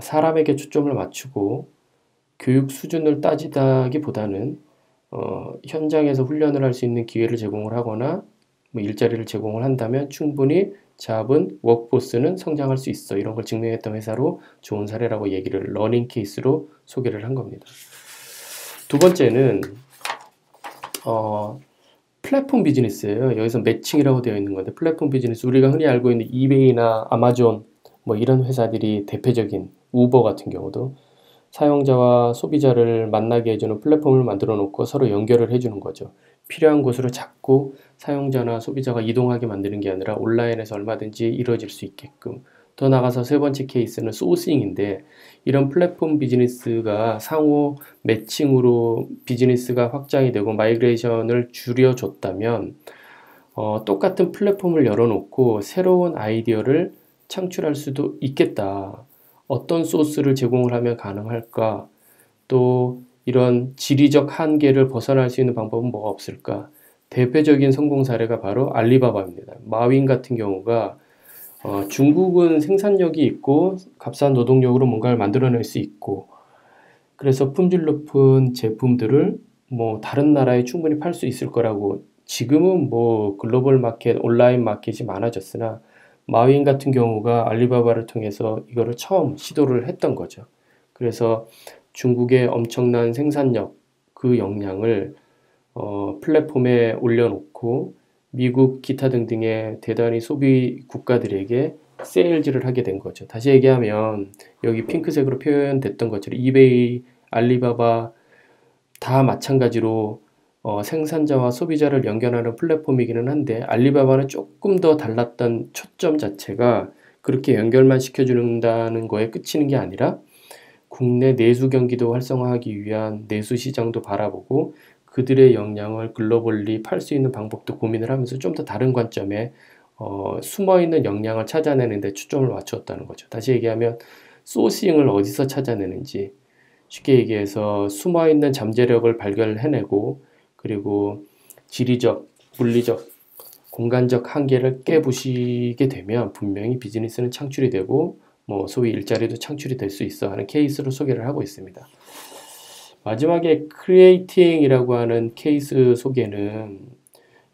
Speaker 1: 사람에게 초점을 맞추고 교육 수준을 따지다기보다는 현장에서 훈련을 할 수 있는 기회를 제공을 하거나 뭐 일자리를 제공을 한다면 충분히 잡은 워크포스는 성장할 수 있어. 이런 걸 증명했던 회사로 좋은 사례라고 얘기를 러닝 케이스로 소개를 한 겁니다. 두 번째는 플랫폼 비즈니스예요. 여기서 매칭이라고 되어 있는 건데 플랫폼 비즈니스 우리가 흔히 알고 있는 이베이나 아마존 뭐 이런 회사들이 대표적인 우버 같은 경우도 사용자와 소비자를 만나게 해주는 플랫폼을 만들어 놓고 서로 연결을 해주는 거죠. 필요한 곳으로 자꾸 사용자나 소비자가 이동하게 만드는 게 아니라 온라인에서 얼마든지 이루어질 수 있게끔. 더 나가서 세 번째 케이스는 소싱인데, 이런 플랫폼 비즈니스가 상호 매칭으로 비즈니스가 확장이 되고 마이그레이션을 줄여줬다면 똑같은 플랫폼을 열어놓고 새로운 아이디어를 창출할 수도 있겠다. 어떤 소스를 제공을 하면 가능할까? 또 이런 지리적 한계를 벗어날 수 있는 방법은 뭐가 없을까? 대표적인 성공 사례가 바로 알리바바입니다. 마윈 같은 경우가 중국은 생산력이 있고 값싼 노동력으로 뭔가를 만들어낼 수 있고, 그래서 품질 높은 제품들을 뭐 다른 나라에 충분히 팔 수 있을 거라고, 지금은 뭐 글로벌 마켓, 온라인 마켓이 많아졌으나 마윈 같은 경우가 알리바바를 통해서 이거를 처음 시도를 했던 거죠. 그래서 중국의 엄청난 생산력, 그 역량을 플랫폼에 올려놓고 미국 기타 등등의 대단히 소비 국가들에게 세일즈를 하게 된 거죠. 다시 얘기하면 여기 핑크색으로 표현됐던 것처럼 이베이, 알리바바 다 마찬가지로 생산자와 소비자를 연결하는 플랫폼이기는 한데, 알리바바는 조금 더 달랐던 초점 자체가 그렇게 연결만 시켜준다는 거에 그치는 게 아니라 국내 내수 경기도 활성화하기 위한 내수 시장도 바라보고 그들의 역량을 글로벌리 팔 수 있는 방법도 고민을 하면서 좀 더 다른 관점에 숨어있는 역량을 찾아내는 데 초점을 맞췄다는 거죠. 다시 얘기하면 소싱을 어디서 찾아내는지, 쉽게 얘기해서 숨어있는 잠재력을 발견해내고, 그리고 지리적, 물리적, 공간적 한계를 깨부시게 되면 분명히 비즈니스는 창출이 되고 뭐 소위 일자리도 창출이 될 수 있어 하는 케이스로 소개를 하고 있습니다. 마지막에 크리에이팅이라고 하는 케이스 소개는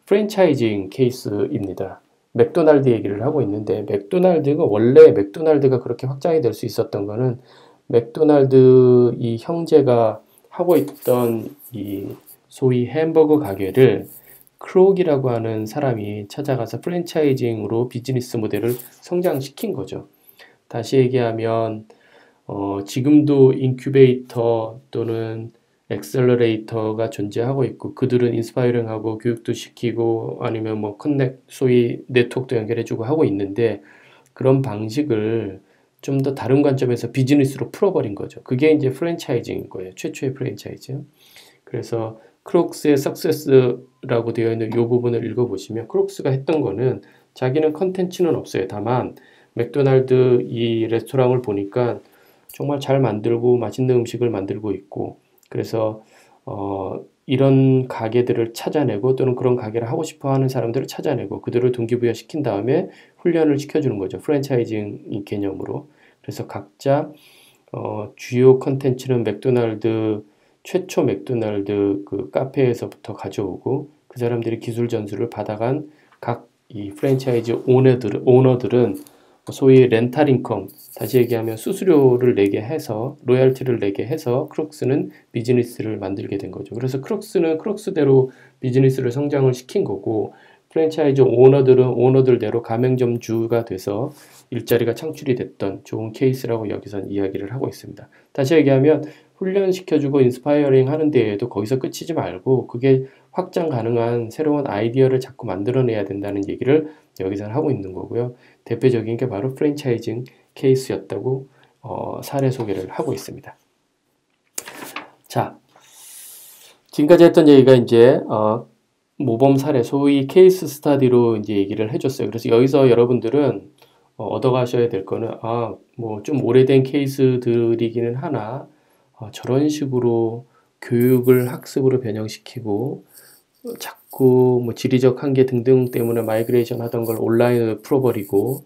Speaker 1: 프랜차이징 케이스입니다. 맥도날드 얘기를 하고 있는데, 맥도날드가 원래 맥도날드가 그렇게 확장이 될 수 있었던 거는 맥도날드 이 형제가 하고 있던 이 소위 햄버거 가게를 크록이라고 하는 사람이 찾아가서 프랜차이징으로 비즈니스 모델을 성장시킨 거죠. 다시 얘기하면 지금도 인큐베이터 또는 엑셀러레이터가 존재하고 있고, 그들은 인스파이링하고 교육도 시키고 아니면 뭐 소위 네트워크도 연결해주고 하고 있는데, 그런 방식을 좀 더 다른 관점에서 비즈니스로 풀어버린 거죠. 그게 이제 프랜차이징인 거예요. 최초의 프랜차이즈. 그래서 크록스의 석세스라고 되어 있는 이 부분을 읽어보시면, 크록스가 했던 거는 자기는 컨텐츠는 없어요. 다만 맥도날드 이 레스토랑을 보니까 정말 잘 만들고 맛있는 음식을 만들고 있고, 그래서 이런 가게들을 찾아내고 또는 그런 가게를 하고 싶어 하는 사람들을 찾아내고 그들을 동기부여 시킨 다음에 훈련을 시켜주는 거죠. 프랜차이징 개념으로. 그래서 각자 주요 컨텐츠는 맥도날드, 최초 맥도날드 그 카페에서부터 가져오고, 그 사람들이 기술 전수를 받아간 각 이 프랜차이즈 오너들은 소위 렌탈 인컴, 다시 얘기하면 수수료를 내게 해서, 로열티를 내게 해서 크록스는 비즈니스를 만들게 된 거죠. 그래서 크록스는 크록스대로 비즈니스를 성장을 시킨 거고, 프랜차이즈 오너들은 오너들대로 가맹점주가 돼서 일자리가 창출이 됐던 좋은 케이스라고 여기선 이야기를 하고 있습니다. 다시 얘기하면 훈련시켜주고 인스파이어링 하는 데에도 거기서 끝이지 말고 그게 확장 가능한 새로운 아이디어를 자꾸 만들어내야 된다는 얘기를 여기서 하고 있는 거고요. 대표적인 게 바로 프랜차이징 케이스였다고 사례 소개를 하고 있습니다. 자, 지금까지 했던 얘기가 이제 모범 사례, 소위 케이스 스터디로 이제 얘기를 해줬어요. 그래서 여기서 여러분들은 얻어가셔야 될 거는, 뭐 좀 오래된 케이스들이기는 하나 저런 식으로 교육을 학습으로 변형시키고 자꾸 뭐 지리적 한계 등등 때문에 마이그레이션 하던 걸 온라인으로 풀어버리고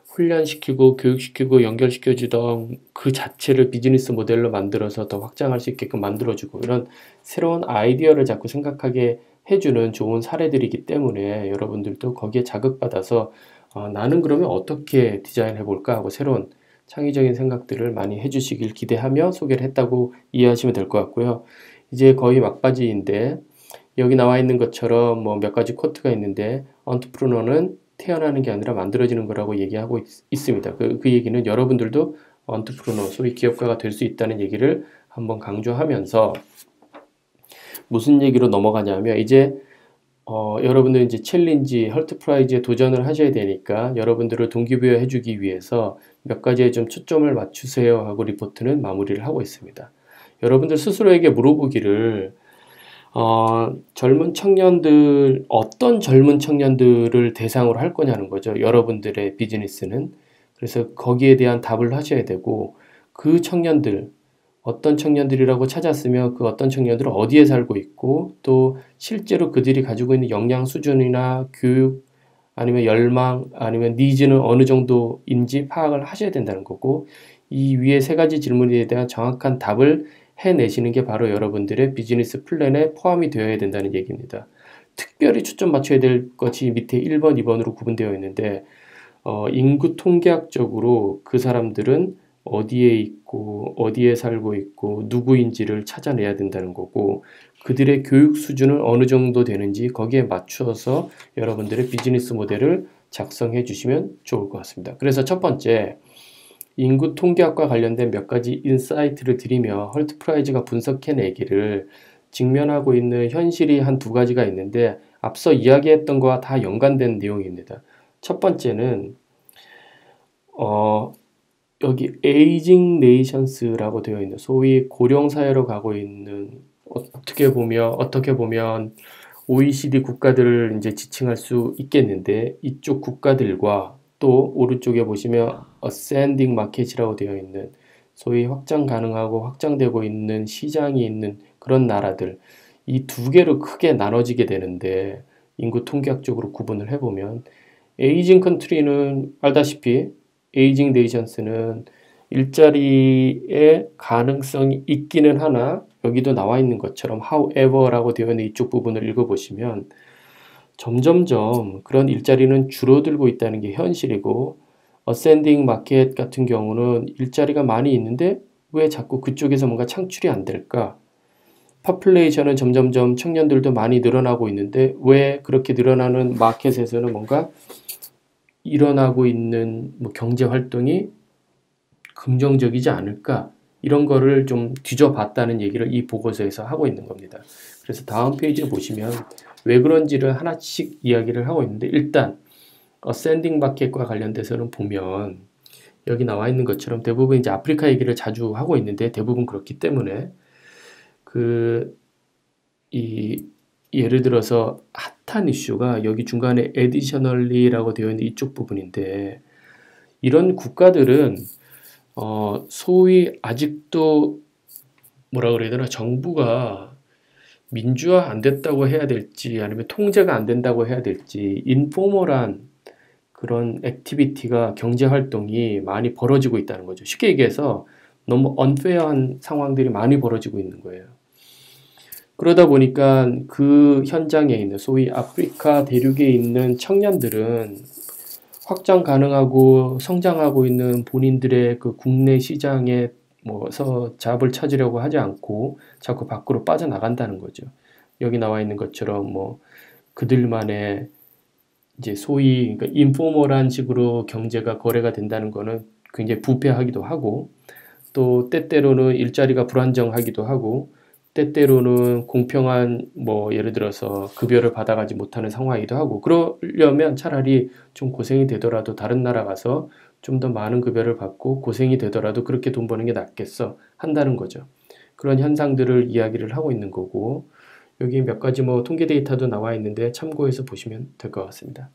Speaker 1: 훈련시키고 교육시키고 연결시켜주던 그 자체를 비즈니스 모델로 만들어서 더 확장할 수 있게끔 만들어주고, 이런 새로운 아이디어를 자꾸 생각하게 해주는 좋은 사례들이기 때문에 여러분들도 거기에 자극받아서 나는 그러면 어떻게 디자인해 볼까 하고 새로운 창의적인 생각들을 많이 해주시길 기대하며 소개를 했다고 이해하시면 될 것 같고요. 이제 거의 막바지인데, 여기 나와 있는 것처럼 뭐 몇 가지 코트가 있는데, 언트프르너는 태어나는 게 아니라 만들어지는 거라고 얘기하고 있습니다. 그 얘기는 여러분들도 언트프로너, 소위 기업가가 될 수 있다는 얘기를 한번 강조하면서 무슨 얘기로 넘어가냐면 이제 여러분들 이제 챌린지, 헐트 프라이즈에 도전을 하셔야 되니까 여러분들을 동기부여 해주기 위해서 몇 가지에 좀 초점을 맞추세요 하고 리포트는 마무리를 하고 있습니다. 여러분들 스스로에게 물어보기를 젊은 청년들, 어떤 젊은 청년들을 대상으로 할 거냐는 거죠. 여러분들의 비즈니스는. 그래서 거기에 대한 답을 하셔야 되고 그 청년들, 어떤 청년들이라고 찾았으면 그 어떤 청년들은 어디에 살고 있고 또 실제로 그들이 가지고 있는 역량 수준이나 교육 아니면 열망 아니면 니즈는 어느 정도인지 파악을 하셔야 된다는 거고 이 위에 세 가지 질문에 대한 정확한 답을 해내시는 게 바로 여러분들의 비즈니스 플랜에 포함이 되어야 된다는 얘기입니다. 특별히 초점 맞춰야 될 것이 밑에 1번, 2번으로 구분되어 있는데 인구 통계학적으로 그 사람들은 어디에 있고 어디에 살고 있고 누구인지를 찾아내야 된다는 거고 그들의 교육 수준은 어느 정도 되는지 거기에 맞추어서 여러분들의 비즈니스 모델을 작성해 주시면 좋을 것 같습니다. 그래서 첫 번째 인구 통계학과 관련된 몇 가지 인사이트를 드리며 헐트 프라이즈가 분석해내기를 직면하고 있는 현실이 한 두 가지가 있는데 앞서 이야기했던 거와 다 연관된 내용입니다. 첫 번째는 여기 에이징 네이션스라고 되어 있는 소위 고령 사회로 가고 있는 어떻게 보면 OECD 국가들을 이제 지칭할 수 있겠는데 이쪽 국가들과 또 오른쪽에 보시면 ascending market이라고 되어 있는 소위 확장 가능하고 확장되고 있는 시장이 있는 그런 나라들 이 두 개로 크게 나눠지게 되는데 인구 통계학적으로 구분을 해보면 에이징 컨트리는 알다시피 에이징 네이션스는 일자리의 가능성이 있기는 하나 여기도 나와 있는 것처럼 however라고 되어 있는 이쪽 부분을 읽어보시면 점점점 그런 일자리는 줄어들고 있다는 게 현실이고 ascending market 같은 경우는 일자리가 많이 있는데 왜 자꾸 그쪽에서 뭔가 창출이 안 될까? 퍼플레이션은 점점점 청년들도 많이 늘어나고 있는데 왜 그렇게 늘어나는 마켓에서는 뭔가 일어나고 있는 뭐 경제 활동이 긍정적이지 않을까? 이런 거를 좀 뒤져봤다는 얘기를 이 보고서에서 하고 있는 겁니다. 그래서 다음 페이지에 보시면 왜 그런지를 하나씩 이야기를 하고 있는데 일단 어센딩 마켓과 관련돼서는 보면 여기 나와 있는 것처럼 대부분 이제 아프리카 얘기를 자주 하고 있는데 대부분 그렇기 때문에 예를 들어서 핫한 이슈가 여기 중간에 additionally라고 되어 있는 이쪽 부분인데 이런 국가들은 소위 아직도 뭐라 그래야 되나 정부가 민주화 안 됐다고 해야 될지 아니면 통제가 안 된다고 해야 될지 인포멀한 그런 액티비티가 경제 활동이 많이 벌어지고 있다는 거죠. 쉽게 얘기해서 너무 언페어한 상황들이 많이 벌어지고 있는 거예요. 그러다 보니까 그 현장에 있는 소위 아프리카 대륙에 있는 청년들은 확장 가능하고 성장하고 있는 본인들의 그 국내 시장에 뭐서 잡을 찾으려고 하지 않고 자꾸 밖으로 빠져나간다는 거죠. 여기 나와 있는 것처럼 뭐 그들만의 이제 소위 그러니까 인포멀한 식으로 경제가 거래가 된다는 거는 굉장히 부패하기도 하고 또 때때로는 일자리가 불안정하기도 하고 때때로는 공평한 뭐 예를 들어서 급여를 받아가지 못하는 상황이기도 하고 그러려면 차라리 좀 고생이 되더라도 다른 나라 가서 좀 더 많은 급여를 받고 고생이 되더라도 그렇게 돈 버는 게 낫겠어 한다는 거죠. 그런 현상들을 이야기를 하고 있는 거고 여기 몇 가지 뭐 통계 데이터도 나와 있는데 참고해서 보시면 될 것 같습니다.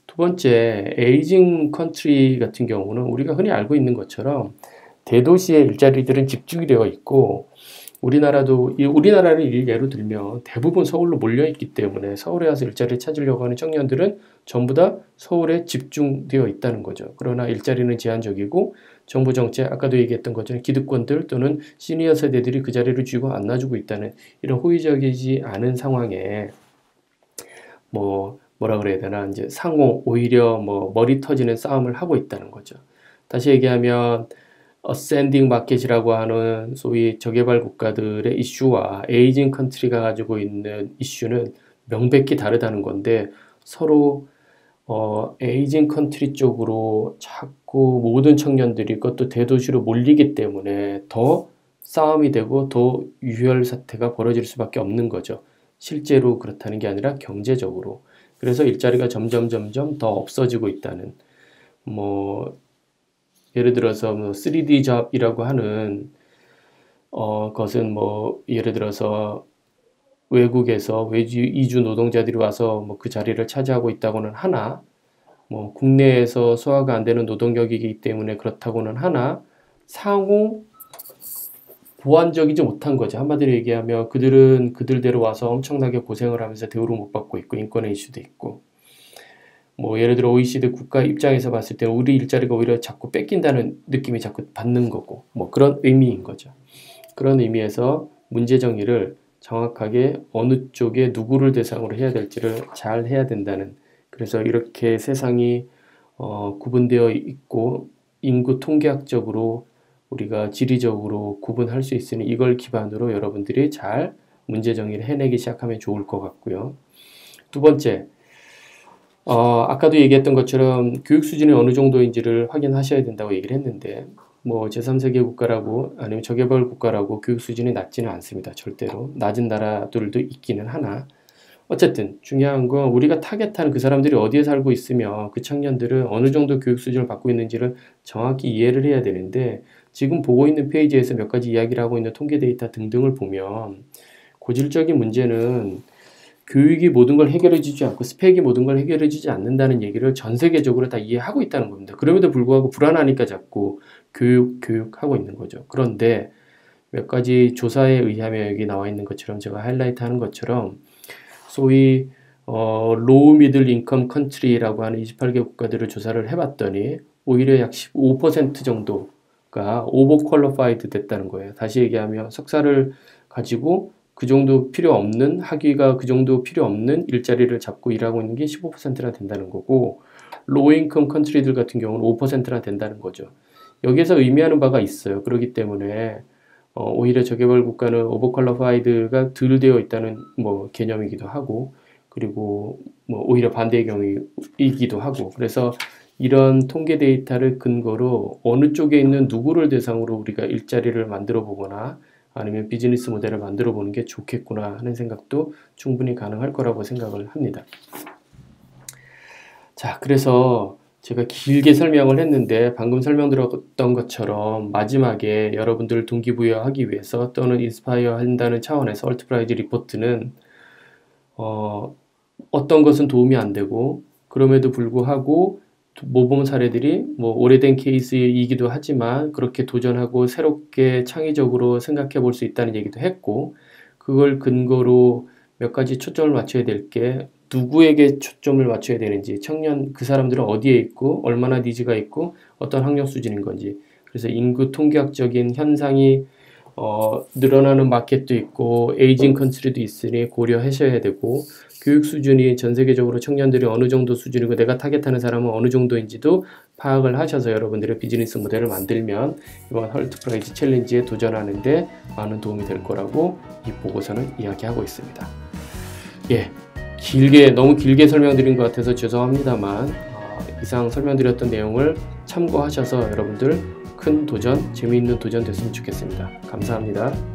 Speaker 1: 두 번째, 에이징 컨트리 같은 경우는 우리가 흔히 알고 있는 것처럼 대도시의 일자리들은 집중이 되어 있고 우리나라를 예로 들면 대부분 서울로 몰려있기 때문에 서울에 와서 일자리를 찾으려고 하는 청년들은 전부 다 서울에 집중되어 있다는 거죠. 그러나 일자리는 제한적이고 정부 정책, 아까도 얘기했던 것처럼 기득권들 또는 시니어 세대들이 그 자리를 쥐고 안 놔주고 있다는 이런 호의적이지 않은 상황에 뭐라 그래야 되나 이제 상호 오히려 뭐 머리 터지는 싸움을 하고 있다는 거죠. 다시 얘기하면 어센딩 마켓이라고 하는 소위 저개발 국가들의 이슈와 에이징 컨트리가 가지고 있는 이슈는 명백히 다르다는 건데 서로 에이징 컨트리 쪽으로 자꾸 모든 청년들이 그것도 대도시로 몰리기 때문에 더 싸움이 되고 더 유혈 사태가 벌어질 수밖에 없는 거죠. 실제로 그렇다는 게 아니라 경제적으로. 그래서 일자리가 점점 더 없어지고 있다는, 뭐 예를 들어서 뭐 3D 잡이라고 하는 것은 뭐 예를 들어서 외국에서 이주 노동자들이 와서 뭐 그 자리를 차지하고 있다고는 하나, 뭐 국내에서 소화가 안 되는 노동력이기 때문에 그렇다고는 하나, 상호 보완적이지 못한 거죠. 한마디로 얘기하면 그들은 그들대로 와서 엄청나게 고생을 하면서 대우를 못 받고 있고 인권의 이슈도 있고, 뭐 예를 들어 OECD 국가 입장에서 봤을 때 우리 일자리가 오히려 자꾸 뺏긴다는 느낌이 자꾸 받는 거고, 뭐 그런 의미인 거죠. 그런 의미에서 문제 정의를 정확하게 어느 쪽에 누구를 대상으로 해야 될지를 잘 해야 된다는, 그래서 이렇게 세상이 구분되어 있고 인구 통계학적으로 우리가 지리적으로 구분할 수 있으니 이걸 기반으로 여러분들이 잘 문제 정의를 해내기 시작하면 좋을 것 같고요. 두 번째, 아까도 얘기했던 것처럼 교육 수준이 어느 정도인지를 확인하셔야 된다고 얘기를 했는데, 뭐 제3세계 국가라고 아니면 저개발 국가라고 교육 수준이 낮지는 않습니다. 절대로. 낮은 나라들도 있기는 하나, 어쨌든 중요한 건 우리가 타겟하는 그 사람들이 어디에 살고 있으며 그 청년들은 어느 정도 교육 수준을 받고 있는지를 정확히 이해를 해야 되는데, 지금 보고 있는 페이지에서 몇 가지 이야기를 하고 있는 통계 데이터 등등을 보면 고질적인 문제는 교육이 모든 걸 해결해 주지 않고 스펙이 모든 걸 해결해 주지 않는다는 얘기를 전 세계적으로 다 이해하고 있다는 겁니다. 그럼에도 불구하고 불안하니까 자꾸 교육하고 있는 거죠. 그런데 몇 가지 조사에 의하면 여기 나와 있는 것처럼 제가 하이라이트 하는 것처럼 소위 로우 미들 인컴 컨트리라고 하는 28개 국가들을 조사를 해봤더니 오히려 약 15% 정도가 오버 퀄리파이드 됐다는 거예요. 다시 얘기하면 석사를 가지고 그 정도 필요 없는, 학위가 그 정도 필요 없는 일자리를 잡고 일하고 있는 게 15%나 된다는 거고, 로우 인컴 컨트리들 같은 경우는 5%나 된다는 거죠. 여기에서 의미하는 바가 있어요. 그렇기 때문에 오히려 저개발 국가는 오버퀄리파이드가 덜 되어 있다는 뭐 개념이기도 하고, 그리고 뭐 오히려 반대의 경우이기도 하고, 그래서 이런 통계 데이터를 근거로 어느 쪽에 있는 누구를 대상으로 우리가 일자리를 만들어 보거나 아니면 비즈니스 모델을 만들어 보는 게 좋겠구나 하는 생각도 충분히 가능할 거라고 생각을 합니다. 자, 그래서 제가 길게 설명을 했는데 방금 설명드렸던 것처럼 마지막에 여러분들을 동기부여하기 위해서 또는 인스파이어 한다는 차원에서 얼트프라이즈 리포트는 어떤 것은 도움이 안 되고, 그럼에도 불구하고 모범 사례들이 뭐 오래된 케이스이기도 하지만 그렇게 도전하고 새롭게 창의적으로 생각해 볼 수 있다는 얘기도 했고, 그걸 근거로 몇 가지 초점을 맞춰야 될 게 누구에게 초점을 맞춰야 되는지, 청년 그 사람들은 어디에 있고 얼마나 니즈가 있고 어떤 학력 수준인 건지, 그래서 인구 통계학적인 현상이 늘어나는 마켓도 있고 에이징 컨트리도 있으니 고려하셔야 되고, 교육 수준이 전 세계적으로 청년들이 어느 정도 수준이고 내가 타겟하는 사람은 어느 정도인지도 파악을 하셔서 여러분들의 비즈니스 모델을 만들면 이번 헐트프라이즈 챌린지에 도전하는데 많은 도움이 될 거라고 이 보고서는 이야기하고 있습니다. 예, 너무 길게 설명드린 것 같아서 죄송합니다만 이상 설명드렸던 내용을 참고하셔서 여러분들 큰 도전, 재미있는 도전 됐으면 좋겠습니다. 감사합니다.